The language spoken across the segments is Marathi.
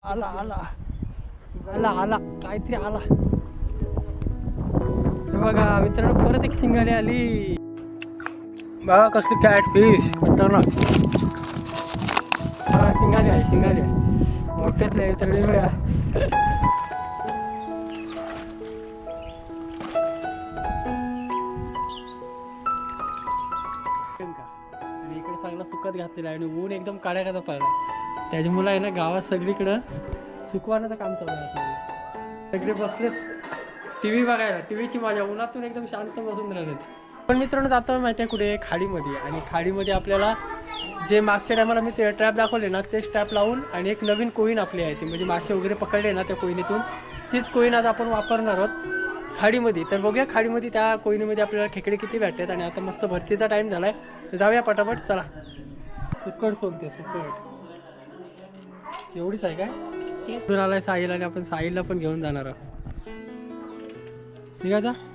आला आला आला आला काहीतरी आला. हे बघा मित्रांनो, परत एक शिंगाडी आली बघा. कसली कॅट फिश मित्रांनो. हा शिंगाडी आहे, शिंगाडी आहे. मोठ्याच आहे तर वेगळ्या. आणि इकडे चांगला सुकत घातलेला आहे आणि ऊन एकदम काळ्याकाचा पडला. त्याच्यामुळे आहे ना गावात सगळीकडं सुकवानाचं काम चालू आहे. सगळे बसलेत टी व्ही बघायला. टी व्हीची मजा. उन्हातून एकदम शांत बसून राहिलेत. पण मित्रांनो जातो माहिती आहे कुठे? खाडीमध्ये. आणि खाडीमध्ये आपल्याला जे मागच्या टायमाला मी ते ट्रॅप दाखवले ना, तेच ट्रॅप लावून आणि एक नवीन कोईन आपली आहे ती, म्हणजे मासे वगैरे पकडले ना त्या कोईनीतून, तीच कोईन आज आपण वापरणार आहोत खाडीमध्ये. तर बघूया खाडीमध्ये त्या कोईनीमध्ये आपल्याला खेकडे किती भेटतात. आणि आता मस्त भरतीचा टाईम झाला आहे, तर जाऊया पटापट. चला. सुकट सोलते सुकट. एवढीच आहे काय? इथून आलाय साहिल आणि आपण साहिलला पण घेऊन जाणार आहोत. ठीक आहे.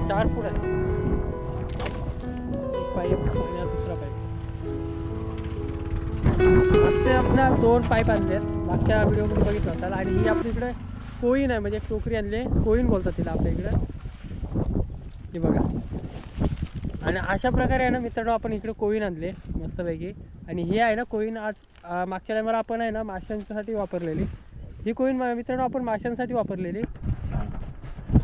4 फूट आहे. एक पाईप आणि दुसरा पाईप. असे आपल्या 2 पाईप आणले आहेत. मागच्या व्हिडिओमध्ये बघितलं होता. आणि ही आपल्या इकडे कोईन आहे, म्हणजे एक टोकरी आणली. कोईन बोलतात तिला आपल्या इकडे. हे बघा. आणि अशा प्रकारे आहे ना मित्रांनो, आपण इकडे कोईन आणले मस्तपैकी. आणि ही आहे ना कोईन आज मागच्या टायमाला आपण आहे ना माशांसाठी वापरलेली. ही कोईन मित्रांनो आपण माशांसाठी वापरलेली.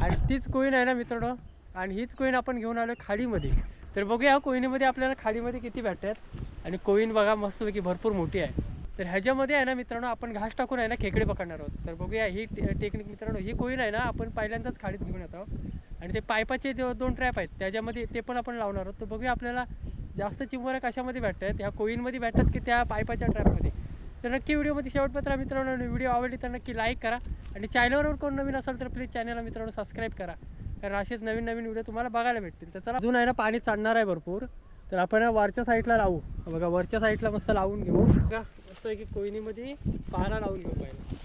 आणि तीच कोईन आहे ना मित्रांनो, आणि हीच कोईन आपण घेऊन आलो खाडीमध्ये. तर बघूया कोईनीमध्ये आपल्याला खाडीमध्ये किती भेटतात. आणि कोईन बघा मस्तपैकी भरपूर मोठी आहे. तर ह्याच्यामध्ये आहे ना मित्रांनो आपण घास टाकून आहे ना खेकडे पकडणार आहोत. तर बघूया ही टेक्निक मित्रांनो. ही कोईन आहे ना आपण पहिल्यांदाच खाडीत घेऊन येतो. आणि ते पाईपाचे 2 ट्रॅप आहेत त्याच्यामध्ये, ते पण आपण लावणार आहोत. तर बघूया आपल्याला जास्त चिंबोऱ्या कशामध्ये भेटतात, ह्या कोईनमध्ये भेटतात की त्या पाईपाच्या ट्रॅपमध्ये. तर नक्की व्हिडिओमध्ये शेवटपर्यंत राहा मित्रांनो. व्हिडिओ आवडली तर नक्की लाईक करा. आणि चॅनलवर कोण नवीन असेल तर प्लीज चॅनलला मित्रांनो सबस्क्राईब करा, कारण असेच नवीन नवीन व्हिडिओ तुम्हाला बघायला भेटतील. तर चला. अजून आहे ना पाणी चढणार आहे भरपूर. तर आपण वरच्या साईडला लावू. बघा वरच्या साईडला मस्त लावून घेऊ. बघा मस्त की कोयनीमध्ये पारा लावून घेऊ पाहिजे.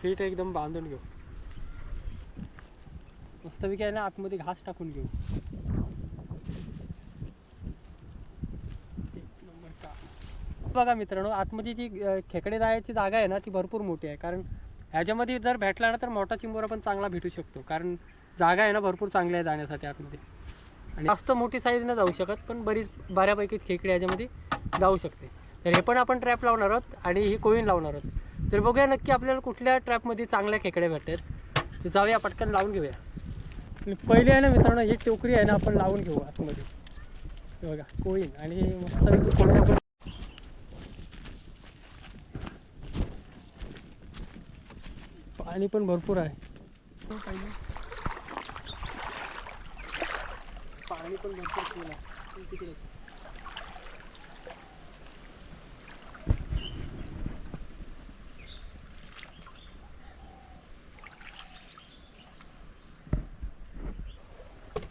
फीट एकदम बांधून घेऊ. मस्तपैकी आहे ना आतमध्ये घास टाकून घेऊ. बघा मित्रांनो, आतमध्ये जी खेकडे जायची जागा आहे ना ती भरपूर मोठी आहे. कारण ह्याच्यामध्ये जर भेटला ना तर मोठा चिंबोरा पण चांगला भेटू शकतो. कारण जागा आहे ना भरपूर चांगली आहे जाण्यासाठी आतमध्ये. आणि जास्त मोठी साईज न जाऊ शकत, पण बऱ्यापैकी खेकडे ह्याच्यामध्ये जाऊ शकते. तर हे पण आपण ट्रॅप लावणार आहोत आणि ही कोईन लावणार आहोत. तर बघूया नक्की आपल्याला कुठल्या ट्रॅपमध्ये चांगल्या खेकडे भेटतात. तर जाऊया पटकन लावून घेऊया. आणि पहिले आहे ना मित्रांनो ही टोकरी आहे ना आपण लावून घेऊ आतमध्ये. बघा कोईन आणि मस्त कोईन आपण पाणी पण भरपूर आहे. पाणी पण भरपूर केलं तिकडे.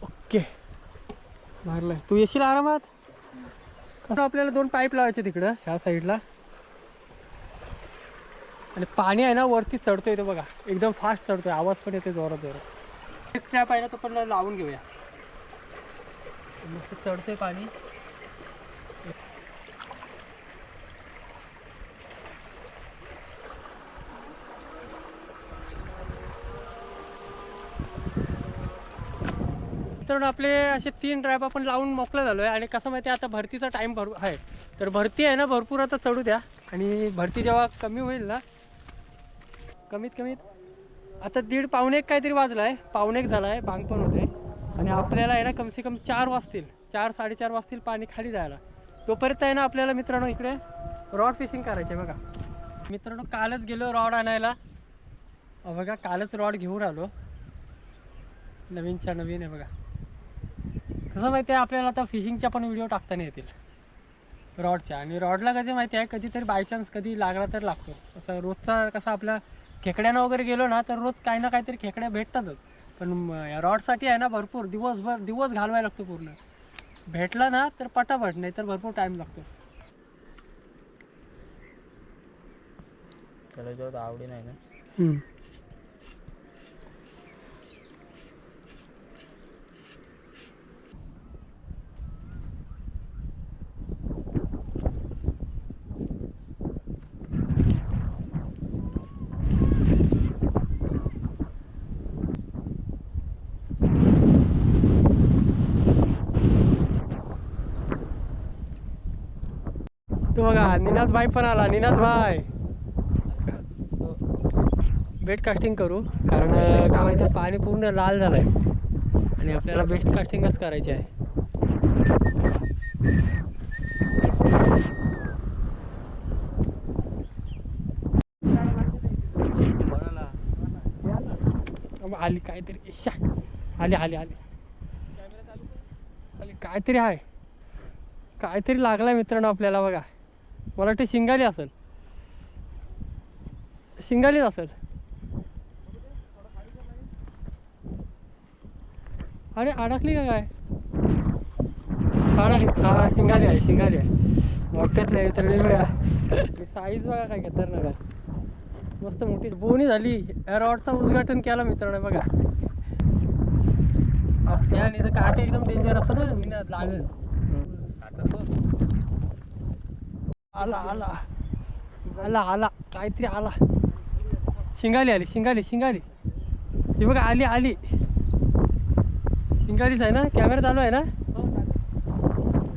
ओके मारलंय. तू येशील आरामात. कसं आपल्याला 2 पाईप लावायचे तिकडं ह्या साईडला. आणि पाणी आहे ना वरती चढतोय ते बघा, एकदम फास्ट चढतोय. आवाज पण येते जोरात जोरात. एक ट्रॅप आहे ना तो पण लावून घेऊया. मस्त चढतोय पाणी. तर आपले असे 3 ट्रॅप आपण लावून मोकळं झालोय. आणि कसं माहिती आहे आता भरतीचा टाइम आहे. तर भरती आहे ना भरपूर आता चढू द्या. आणि भरती जेव्हा कमी होईल ना, कमीत कमीत आता 1:30 पावणे 1 काहीतरी वाजला आहे. पावणे 1 झाला आहे. भांग पण होते. आणि आपल्याला आहे ना कमसे कम 4 वाजतील, 4-4:30 वाजतील पाणी खाली जायला. तोपर्यंत आहे ना आपल्याला मित्रांनो इकडे रॉड फिशिंग करायचे. बघा मित्रांनो कालच गेलो रॉड आणायला. बघा कालच रॉड घेऊन आलो. नवीनच्या नवीन आहे बघा. कसं माहिती आहे आपल्याला आता फिशिंगच्या पण व्हिडिओ टाकताना येतील रॉडच्या. आणि रॉडला कधी माहिती आहे कधीतरी बायचान्स कधी लागला तर लागतो. असं रोजचा कसा आपला खेकड्यानं वगैरे गेलो ना तर रोज काही ना काहीतरी खेकड्या भेटतातच. पण या रॉडसाठी आहे ना भरपूर दिवस घालवायला लागतो पूर्ण. भेटला ना तर पटापट, नाही तर भरपूर टाईम लागतो. त्याला जेव्हा आवडी नाही ना. तो बघा निनाद भाई पण आला. निनाद भाई बेट कास्टिंग करू, कारण काय माहिती पाणी पूर्ण लाल झालंय आणि आपल्याला बेस्ट कास्टिंगच करायची आहे. आली काहीतरी, आली आली आली आली काहीतरी आहे, काहीतरी लागलाय मित्रांनो आपल्याला. बघा मला वाटतं शिंगाली असेल, शिंगालीच असेल. अरे अडकली का काय? अडकली. हा शिंगाली आहे, शिंगाली आहे. मोठ्यातल्या मित्रांनो साईज बघा काय खतरनाक आहे, मस्त मोठी बोनी झाली. रॉडचा उद्घाटन केला मित्रांनो. बघा आणि काट एकदम डेंजर असतं ना, मी लागेल. आला आला आला आला काहीतरी आला. शिंगाली आली, शिंगाली शिंगाली. ही बघा आली आली, शिंगालीच आहे ना. कॅमेरा चालू आहे ना.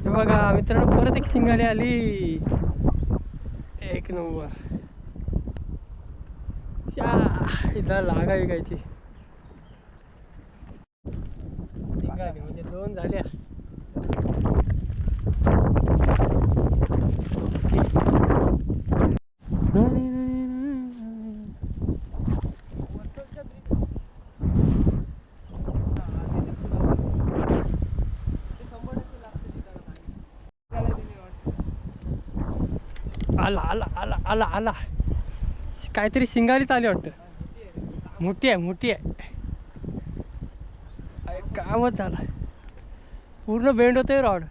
हे बघा मित्रांनो परत एक शिंगाली आली. एक नंबर. इथं लागा विकायची शिंगाली म्हणजे 2 झाल्या. आला आला आला आला आला. काहीतरी शिंगालीच आली वाटतं. मोठी आहे, मोठी आहे. कामच झाला. पूर्ण बेंड होतोय रॉड.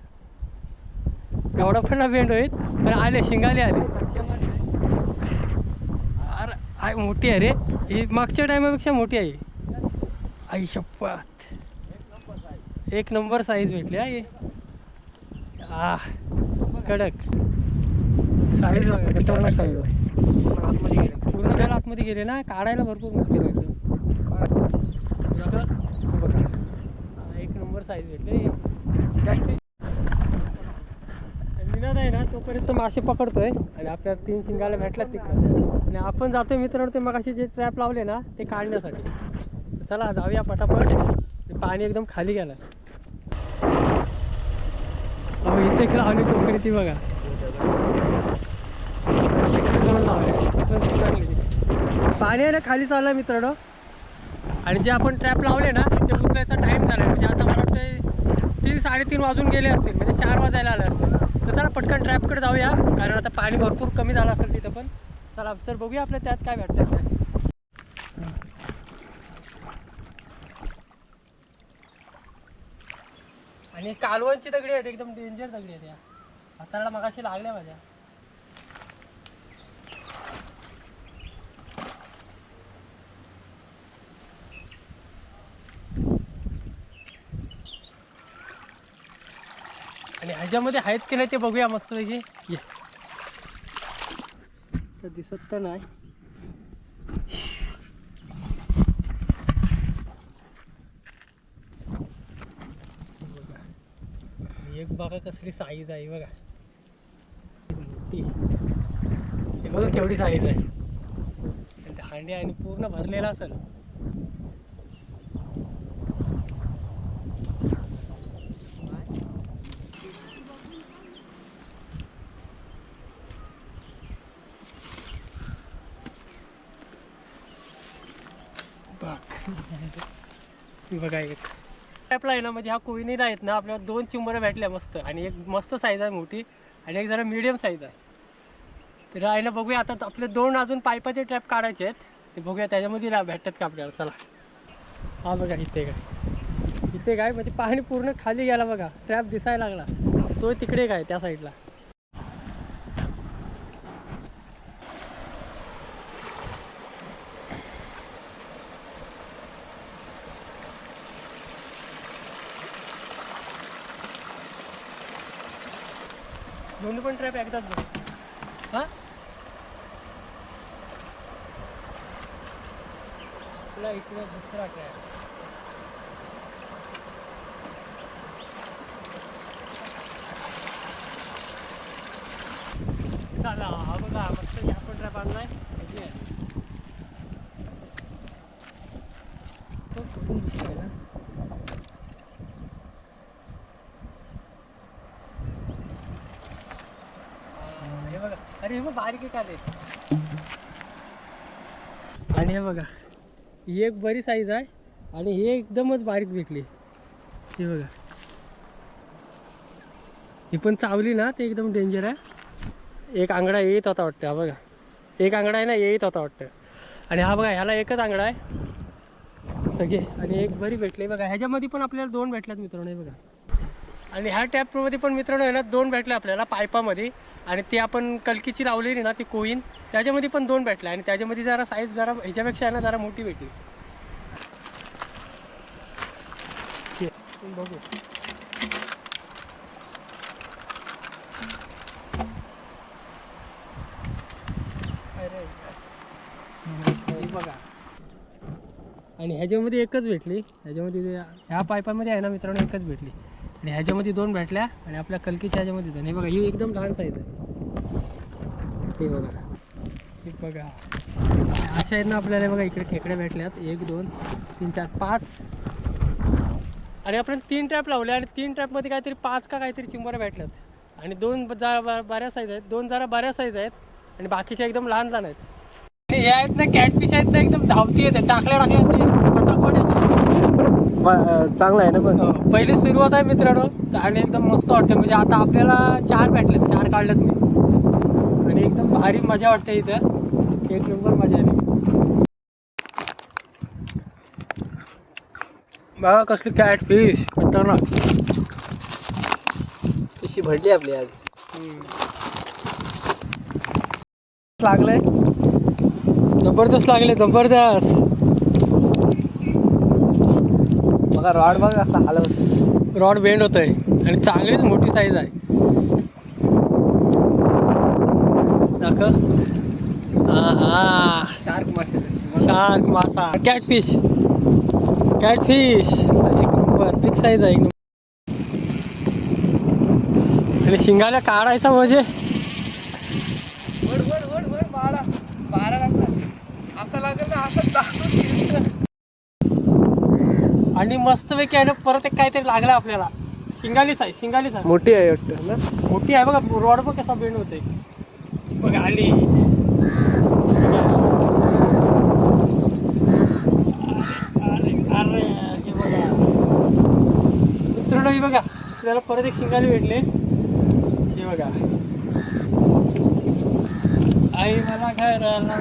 एवढा पण बेंड होईल पण आले, शिंगाली आले. अरे आई मोठी आहे रे ही, मागच्या टायमापेक्षा मोठी आहे. आई शपथ, एक नंबर साईज भेटली आहे. कडक साईज बघा, खतरनाक साईज आहे. पूर्ण त्याला आतमध्ये गेले ना, काढायला भरपूर मुश्किल व्हायचं. एक नंबर साईज भेटले. निनाद आहे ना तोपर्यंत मासे पकडतोय आणि आपल्याला 3 शिंगाला भेटल्यात तिकडं. आणि आपण जातोय मित्रांनो ते मगाशी जे ट्रॅप लावले ना ते काढण्यासाठी. चला जाऊया पटापट. पाणी एकदम खाली गेलं. अहो इथे लावली टोकरी ती बघा. पाणी आहे ना खाली चाललं मित्रांनो. आणि जे आपण ट्रॅप लावले ना ते उचलायचा टाईम झाला. म्हणजे आता मला वाटतं 3-3:30 वाजून गेले असतील, म्हणजे 4 वाजायला आले असतील. तर चला पटकन ट्रॅपकडे जाऊया, कारण आता पाणी भरपूर कमी झालं असेल तिथं पण. चला तर बघूया आपल्या त्यात काय भेटतं. आणि कालवणची दगडी आहेत, एकदम डेंजर दगडी आहेत. या हाताला मगाशी लागल्या माझ्या. आणि ह्याच्यामध्ये आहेत की नाही ते बघूया मस्तपैकी. ये दिसत तर नाही. एक बघा कसली साईज आहे बघा, मोठी. हे बघा केवढी साईज आहे. हांडे आणि पूर्ण भरलेला असेल. बघा एक ट्रॅपला आहे ना म्हणजे ह्या कोयनीला आहेत ना आपल्याला 2 चिंबोऱ्या भेटल्या मस्त, आणि एक मस्त साईज आहे मोठी आणि एक जरा मीडियम साईज आहे. तर आहे ना बघूया आता आपले 2 अजून पाईपाचे ट्रॅप काढायचे आहेत, ते बघूया त्याच्यामध्ये भेटतात का आपल्याला. चला हा बघा इथे काय म्हणजे पाणी पूर्ण खाली गेला बघा, ट्रॅप दिसायला लागला तो तिकडे काय त्या साईडला. दोन्ही पण ट्रॅप एकदाच बघ. हां तुला इकडे दुसरा ट्रॅप चला हा बघा मस्त ह्या पण ट्रॅप आणलाय. तो कुठून दिसतोय ना हे बघा. अरे हे मग बारीक का ते. आणि हे बघा ही एक बरी साईज आहे आणि हे एकदमच बारीक भेटली. हे बघा ही पण चावली ना ते एकदम डेंजर आहे. एक आंगडा येत होता वाटतं, हा बघा एक आंगडा आहे ना येत होता वाटतं. आणि हा बघा ह्याला एकच आंगडा आहे सगळे, आणि एक बरी भेटली बघा. ह्याच्यामध्ये पण आपल्याला 2 भेटल्यात मित्रांनो हे बघा. आणि ह्या टॅपमध्ये पण मित्रांनो आहे ना 2 भेटले आपल्याला पाईपामध्ये, आणि ती आपण कलकीची लावलेली ना ती कोईन त्याच्यामध्ये पण 2 भेटल्या, आणि त्याच्यामध्ये जरा साईज जरा ह्याच्यापेक्षा आहे ना जरा मोठी भेटली. बघू बघा. आणि ह्याच्यामध्ये एकच भेटली, ह्याच्यामध्ये ह्या पाईपामध्ये आहे ना मित्रांनो एकच भेटली, आणि ह्याच्यामध्ये 2 भेटल्या, आणि आपल्या कलकीच्या ह्याच्यामध्ये 2. हे बघा ही एकदम लहान साईज आहे. हे बघा अशा आहेत ना आपल्याला बघा. इकडे खेकड्या भेटल्यात 1 2 3 4 5, आणि आपण 3 ट्रॅप लावले, आणि 3 ट्रॅपमध्ये काहीतरी 5 का काहीतरी चिंबोऱ्या भेटल्यात, आणि 2 बऱ्या साईज आहेत, 2 जरा बऱ्या साईज आहेत, आणि बाकीच्या एकदम लहान लहान आहेत. आणि हे आहेत ना कॅटफिश आहेत ना एकदम धावती येते टाकल्या चांगलं आहे ना. पण पहिली सुरुवात आहे मित्रांनो, आणि एकदम मस्त वाटतं. म्हणजे आता आपल्याला 4 भेटलेत, 4 काढलेत मी, आणि एकदम भारी मजा वाटते इथं, एक नंबर मजा आली बघा. कसली कॅटफिश खतरनाक कशी भरली आपली आज. लागलंय जबरदस्त, लागले जबरदस्त बघा. रॉड बघा असा हलवत, रॉड बेंड होत आहे, आणि चांगलीच मोठी साईज आहे. दाखव. हा शार्क मासा कॅटफिश एक नंबर बिग साईज आहे, एक नंबर. आणि शिंगाला काढायचा म्हणजे आणि मस्तपैकी आहे ना परत एक काहीतरी लागलं आपल्याला. शिंगालीच आहे मोठी आहे वाटतं ना. मोठी आहे बघा. रॉड बघ कसा बेंड होते बघा. आली अरे हे बघा मित्रांनो, ही बघा आपल्याला परत एक शिंगाली भेटले. हे बघा आई मला घराला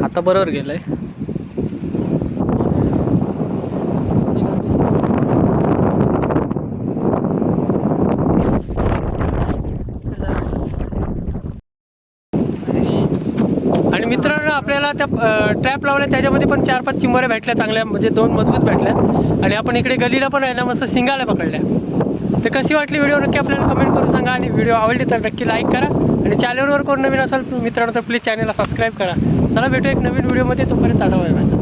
आता बरोबर गेलंय. आणि मित्रांनो आपल्याला त्या ट्रॅप लावल्या त्याच्यामध्ये पण 4-5 चिंबोऱ्या भेटल्या चांगल्या, म्हणजे 2 मजबूत भेटल्या, आणि आपण इकडे गलीला पण आहे ना मस्त शिंगाला पकडल्या. तर कशी वाटली व्हिडिओ नक्की आपल्याला कमेंट करून सांगा, आणि व्हिडिओ आवडली तर नक्की लाईक करा, आणि चॅनलवर कोण नवीन असेल मित्रांनो तर प्लीज चॅनलला सबस्क्राईब करा. चला भेटू एक नवीन व्हिडिओमध्ये, तोपर्यंत टाटा बाय बाय.